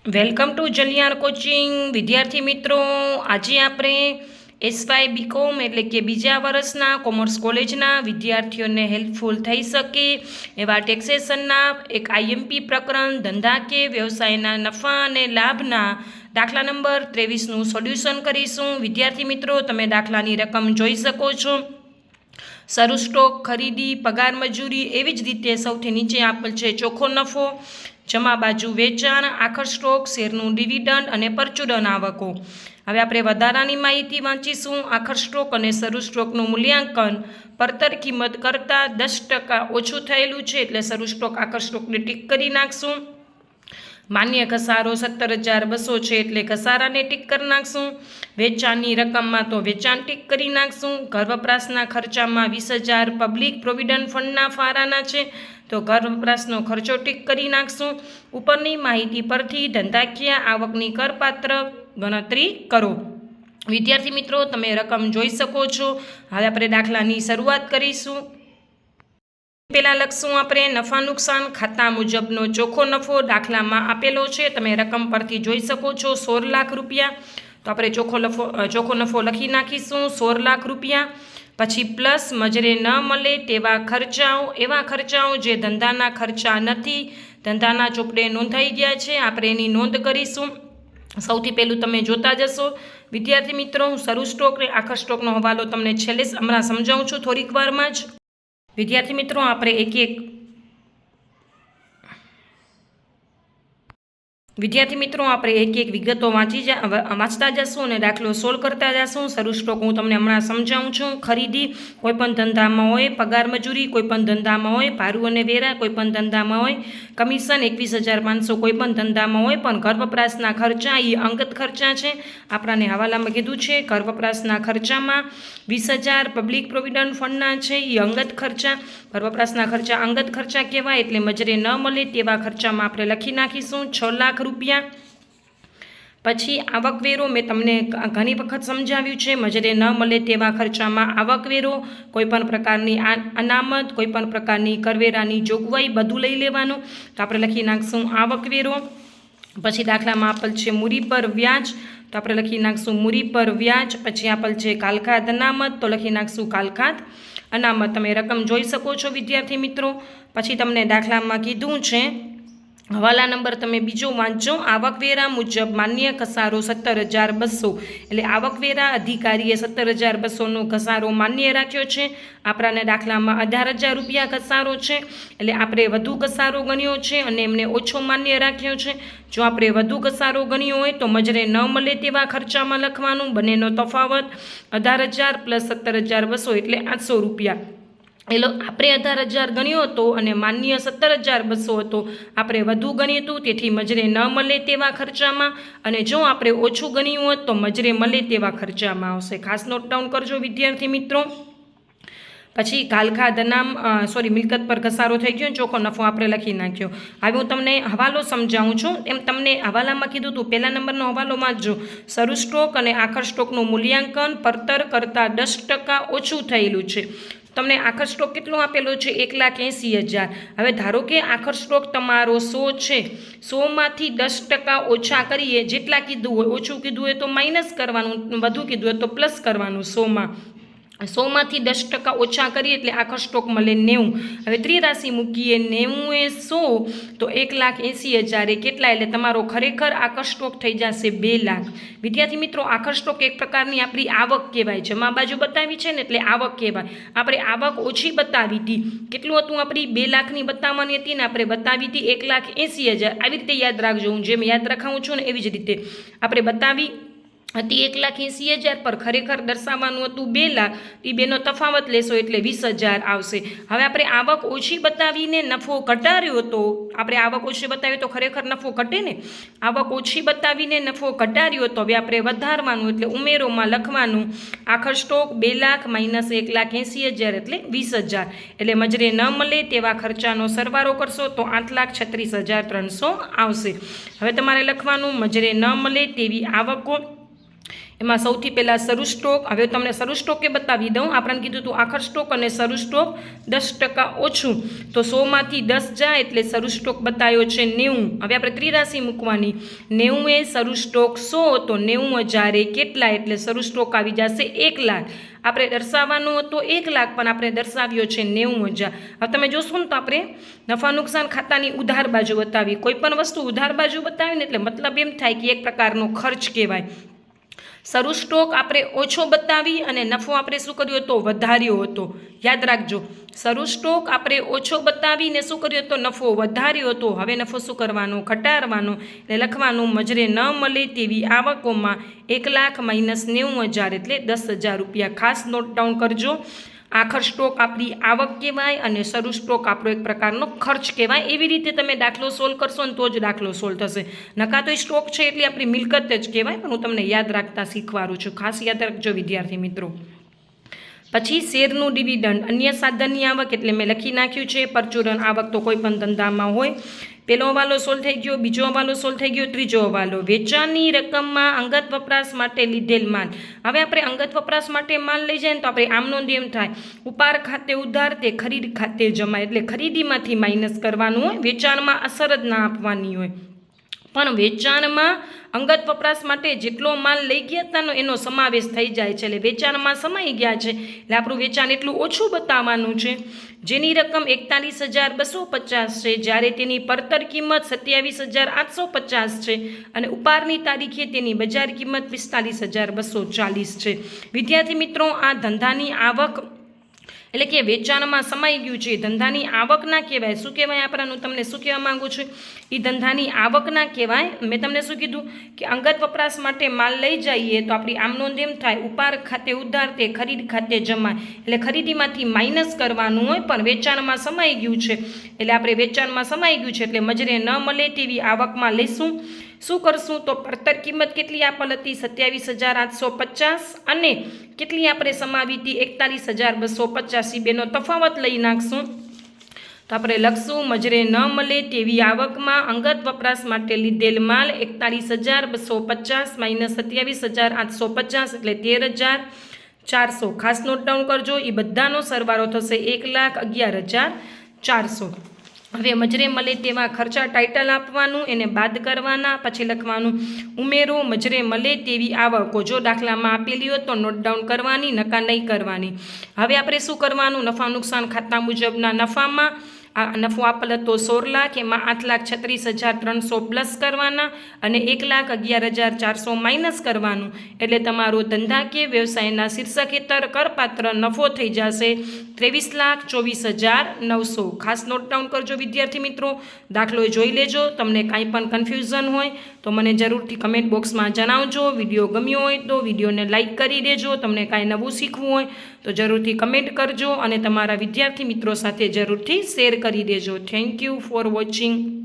Welcome to Jaliyan coaching. વિદ્યાર્થી મિત્રો, આજે આપણે એસવાય બીકોમ એટલે કે બીજા વર્ષના કોમર્સ કોલેજના વિદ્યાર્થીઓને હેલ્પફુલ થઈ શકે એવા ટેક્સેશનના એક આઈએમપી પ્રકરણ ધંધા કે વ્યવસાયના નફા અને લાભના દાખલા નંબર 23નું સોલ્યુશન કરીશું. વિદ્યાર્થી મિત્રો, તમે દાખલાની રકમ જોઈ શકો છો. શરૂ સ્ટોક, ખરીદી, પગાર મજૂરી, એવી જ રીતે સૌથી નીચે આપેલ છે ચોખ્ખો નફો, જમા બાજુ વેચાણ, આખર સ્ટોક, શેરનું ડિવિડન્ડ અને પરચુરણ આવકો. હવે આપણે વધારાની માહિતી વાંચીશું. આખર સ્ટોક અને શરૂ સ્ટોકનું મૂલ્યાંકન પડતર કિંમત કરતાં 10% ઓછું થયેલું છે, એટલે શરૂ સ્ટોક આખર સ્ટોકને ટીક કરી નાખશું. માન્ય ઘસારો 17,200 છે, એટલે ઘસારાને ટીક કરી નાખશું. વેચાણની રકમમાં તો વેચાણ ટીક કરી નાખશું. ઘર વપરાશના ખર્ચામાં 20,000 પબ્લિક પ્રોવિડન્ટ ફંડના ફાળાના છે, તો ઘર વપરાશનો ખર્ચો ટીક કરી નાખશું. ઉપરની માહિતી પરથી ધંધાકીય આવકની કરપાત્ર ગણતરી કરો. વિદ્યાર્થી મિત્રો, તમે રકમ જોઈ શકો છો. હવે આપણે દાખલાની શરૂઆત કરીશું. પહેલાં લખશું આપણે નફા નુકસાન ખાતા મુજબનો ચોખ્ખો નફો દાખલામાં આપેલો છે. તમે રકમ પરથી જોઈ શકો છો 16 લાખ રૂપિયા. તો આપણે ચોખ્ખો નફો લખી નાખીશું 16 લાખ રૂપિયા. પછી પ્લસ મજરે ન મળે તેવા ખર્ચાઓ, એવા ખર્ચાઓ જે ધંધાના ખર્ચા નથી, ધંધાના ચોપડે નોંધાઈ ગયા છે, આપણે એની નોંધ કરીશું. સૌથી પહેલું તમે જોતા જશો વિદ્યાર્થી મિત્રો, હું શરૂ સ્ટોક અને આખર સ્ટોકનો હવાલો તમને છેલ્લે હમણાં સમજાવું છું થોડીક વારમાં જ. વિદ્યાર્થી મિત્રો, આપણે એક એક વિગતો વાંચતા જશું અને દાખલો સોલ્વ કરતા જશું. શરૂ સ્ટોક હું તમને હમણાં સમજાવું છું. ખરીદી કોઈપણ ધંધામાં હોય, પગાર મજૂરી કોઈપણ ધંધામાં હોય, ભાડું અને વેરા કોઈપણ ધંધામાં હોય, કમિશન 21,500 કોઈપણ ધંધામાં હોય, પણ ઘર વપરાશના ખર્ચા એ અંગત ખર્ચા છે. આપણાને હવાલામાં કીધું છે ઘર વપરાશના ખર્ચામાં 20,000 પબ્લિક પ્રોવિડન્ટ ફંડના છે, એ અંગત ખર્ચા. ઘર વપરાશના ખર્ચા અંગત ખર્ચા કહેવાય, એટલે મજરે ન મળે તેવા ખર્ચામાં આપણે લખી નાખીશું 6 લાખ રૂપિયા. પછી આવકવેરો મેં તમને ઘણી વખત સમજાવ્યું છે. મજરે ન મળે તેવા ખર્ચામાં આવકવેરો, કોઈપણ પ્રકારની અનામત, કોઈપણ પ્રકારની કરવેરાની જોગવાઈ બધું લઈ લેવાનું. તો આપણે લખી નાખશું આવકવેરો. પછી દાખલામાં આપેલ છે મૂડી પર વ્યાજ, તો આપણે લખી નાખશું મૂડી પર વ્યાજ. પછી આપેલ છે કાલખાત અનામત, તો લખી નાખશું કાલખાત અનામત. તમે રકમ જોઈ શકો છો વિદ્યાર્થી મિત્રો. પછી તમને દાખલામાં કીધું છે હવાલા નંબર તમે બીજો વાંચો. આવકવેરા મુજબ માન્ય ઘસારો 17,200, એટલે આવકવેરા અધિકારીએ 17,200નો ઘસારો માન્ય રાખ્યો છે. આપણાને દાખલામાં 18,000 રૂપિયા ઘસારો છે, એટલે આપણે વધુ ઘસારો ગણ્યો છે અને એમને ઓછો માન્ય રાખ્યો છે. જો આપણે વધુ ઘસારો ગણ્યો હોય તો મજરે ન મળે તેવા ખર્ચામાં લખવાનું. બંનેનો તફાવત 18,000 પ્લસ 17,200 એટલે 800 રૂપિયા. એટલે આપણે 18,000 ગણ્યો હતો અને માન્ય 17,200 હતો. આપણે વધુ ગણ્યું હતું, તેથી મજરે ન મળે તેવા ખર્ચામાં, અને જો આપણે ઓછું ગણ્યું હોત તો મજરે મળે તેવા ખર્ચામાં આવશે. ખાસ નોટ ડાઉન કરજો વિદ્યાર્થી મિત્રો. પછી કાલખાત મિલકત પર ઘસારો થઈ ગયો, ચોખ્ખો નફો આપણે લખી નાખ્યો. હવે હું તમને હવાલો સમજાવું છું. એમ તમને હવાલામાં કીધું હતું, પહેલા નંબરનો હવાલો વાંચજો. શરૂ સ્ટોક અને આખર સ્ટોકનું મૂલ્યાંકન પડતર કરતાં 10% ઓછું થયેલું છે. તમને આખર સ્ટોક કેટલો આપેલો છે? 1,80,000. હવે ધારો કે આખર સ્ટોક તમારો 100 છે, 100માંથી 10% ઓછા કરીએ. જેટલા કીધું હોય, ઓછું કીધું હોય તો માઇનસ કરવાનું, વધુ કીધું હોય તો પ્લસ કરવાનું. 100માંથી 10% ઓછા કરીએ એટલે આખર સ્ટોક મળે 90. હવે ત્રિરાશિ મૂકીએ, 90 એ 100, તો 1,80,000 એ કેટલા? એટલે તમારો ખરેખર આખર સ્ટોક થઈ જશે 2 લાખ. વિદ્યાર્થી મિત્રો, આખર સ્ટોક એક પ્રકારની આપણી આવક કહેવાય. જમા બાજુ બતાવી છે ને, એટલે આવક કહેવાય. આપણે આવક ઓછી બતાવી હતી. કેટલું હતું? આપણી 2 લાખની બતાવવાની હતી ને, આપણે બતાવી હતી 1,80,000. આવી રીતે યાદ રાખજો. હું જેમ યાદ રખાવું છું ને એવી જ રીતે આપણે બતાવી હતી 1,80,000, પર ખરેખર દર્શાવવાનું હતું 2 લાખ. એ બેનો તફાવત લેશો એટલે 20,000 આવશે. હવે આપણે આવક ઓછી બતાવીને નફો ઘટાડ્યો હતો. આપણે આવક ઓછી બતાવી તો ખરેખર નફો ઘટે ને. આવક ઓછી બતાવીને નફો ઘટાડ્યો હતો. હવે આપણે વધારવાનું, એટલે ઉમેરોમાં લખવાનું આખર સ્ટોક 2 લાખ માઇનસ 1,80,000 એટલે 20,000. એટલે મજરે ન મળે તેવા ખર્ચાનો સરવાળો કરશો તો 8,36,300 આવશે. હવે તમારે લખવાનું મજરે ન મળે તેવી આવકો એમાં સૌથી પહેલાં શરૂ સ્ટોક. હવે તમને શરૂ સ્ટોકે બતાવી દઉં. આપણને કીધું હતું આખર સ્ટોક અને શરૂ સ્ટોક 10% ઓછું, તો 100માંથી 10 જાય એટલે શરૂ સ્ટોક બતાવ્યો છે 90. હવે આપણે ત્રિરાશિ મૂકવાની. 90 એ શરૂ સ્ટોક 100, તો 90,000 એ કેટલા, એટલે શરૂ સ્ટોક આવી જશે 1 લાખ. આપણે દર્શાવવાનો હતો 1 લાખ, પણ આપણે દર્શાવ્યો છે 90,000. હવે તમે જોશો ને તો આપણે નફા નુકસાન ખાતાની ઉધાર બાજુ બતાવી. કોઈ પણ વસ્તુ ઉધાર બાજુ બતાવીને એટલે મતલબ એમ થાય કે એક પ્રકારનો ખર્ચ કહેવાય. શરૂ સ્ટોક આપણે ઓછો બતાવી અને નફો આપણે શું કર્યો હતો, વધાર્યો હતો. યાદ રાખજો, શરૂ સ્ટોક આપણે ઓછો બતાવીને શું કર્યો હતો, નફો વધાર્યો હતો. હવે નફો શું કરવાનો, ઘટાડવાનો. એટલે લખવાનું મજરે ન મળે તેવી આવકોમાં 1 લાખ માઇનસ 90,000 એટલે 10,000 રૂપિયા. ખાસ નોટ ડાઉન કરજો. આખર સ્ટોક આપણી આવક કહેવાય અને શરૂ સ્ટોક આપણો એક પ્રકારનો ખર્ચ કહેવાય. એવી રીતે તમે દાખલો સોલ્વ કરશો ને તો જ દાખલો સોલ્વ થશે. નકા તો સ્ટોક છે એટલે આપણી મિલકત જ કહેવાય, પણ હું તમને યાદ રાખતા શીખવાડું છું. ખાસ યાદ રાખજો વિદ્યાર્થી મિત્રો. પછી શેરનું ડિવિડન્ડ, અન્ય સાધનની આવક એટલે મેં લખી નાખ્યું છે. પરચુરણ આવક તો કોઈ પણ ધંધામાં હોય. પહેલો હવાલો સોલ્વ થઈ ગયો, બીજો હવાલો સોલ્વ થઈ ગયો, ત્રીજો હવાલો. વેચાણની રકમમાં અંગત વપરાશ માટે લીધેલ માલ. હવે આપણે અંગત વપરાશ માટે માલ લઈ જાય ને તો આપણે આમનો એમ થાય, ઉપાર ખાતે ઉધાર તે ખરીદ ખાતે જમા, એટલે ખરીદીમાંથી માઇનસ કરવાનું હોય. વેચાણમાં અસર જ ના આપવાની હોય. પણ વેચાણમાં અંગત વપરાશ માટે જેટલો માલ લઈ ગયા હતા એનો સમાવેશ થઈ જાય છે, એટલે વેચાણમાં સમાઈ ગયા છે, એટલે આપણું વેચાણ એટલું ઓછું બતાવવાનું છે. જેની રકમ 41,250 છે, જ્યારે તેની પડતર કિંમત 27,850 છે અને ઉપારની તારીખે તેની બજાર કિંમત 45,240 છે. વિદ્યાર્થી મિત્રો, આ ધંધાની આવક એટલે કે વેચાણમાં સમાઈ ગયું છે. ધંધાની આવક ના કહેવાય. શું કહેવાય આપણાનું, હું તમને શું કહેવા માંગુ છું, એ ધંધાની આવક ના કહેવાય. મેં તમને શું કીધું કે અંગત વપરાશ માટે માલ લઈ જઈએ તો આપણી આમનો એમ થાય, ઉપાર ખાતે ઉધાર તે ખરીદ ખાતે જમા, એટલે ખરીદીમાંથી માઇનસ કરવાનું હોય. પણ વેચાણમાં સમાઈ ગયું છે એટલે આપણે વેચાણમાં સમાઈ ગયું છે એટલે મજરે ન મળે તેવી આવકમાં લઈશું. શું કરશું તો પડતર કિંમત કેટલી આપેલ હતી, 27,850 અને કેટલી આપણે સમાવી હતી, 41,250. બેનો તફાવત લઈ નાખશું. તો આપણે લખશું મજરે ન મળે તેવી આવકમાં અંગત વપરાશ માટે લીધેલ માલ 41,250 માઇનસ 27,850 એટલે 13,400. ખાસ નોટ ડાઉન કરજો. એ બધાનો સરવાળો થશે 1,11,400. હવે મજરે મળે તેવા ખર્ચા ટાઇટલ આપવાનું, એને બાદ કરવાના, પછી લખવાનું ઉમેરો મજરે મળે તેવી આવકો. જો દાખલામાં આપેલી હોય તો નોટ ડાઉન કરવાની, નકા નહીં કરવાની. હવે આપણે શું કરવાનું, નફા નુકસાન ખાતા મુજબના નફામાં નફો આપેલ હતો 16 લાખ, એમાં 8,36,300 પ્લસ કરવાના અને 1,11,400 માઇનસ કરવાનું. એટલે તમારો ધંધાકીય વ્યવસાયના શીર્ષક હેઠળ કરપાત્ર નફો થઈ જશે 23,24,900. ખાસ નોટ ડાઉન કરજો વિદ્યાર્થી મિત્રો. દાખલો જોઈ લેજો. તમને કાંઈ પણ કન્ફ્યુઝન હોય તો મને જરૂરથી કમેન્ટ બોક્સમાં જણાવજો. વિડીયો ગમ્યો હોય તો વિડીયોને લાઇક કરી દેજો. તમને કાંઈ નવું શીખવું હોય તો જરૂરથી કમેન્ટ કરજો અને તમારા વિદ્યાર્થી મિત્રો સાથે જરૂરથી શેર કરી દેજો. Thank you for watching.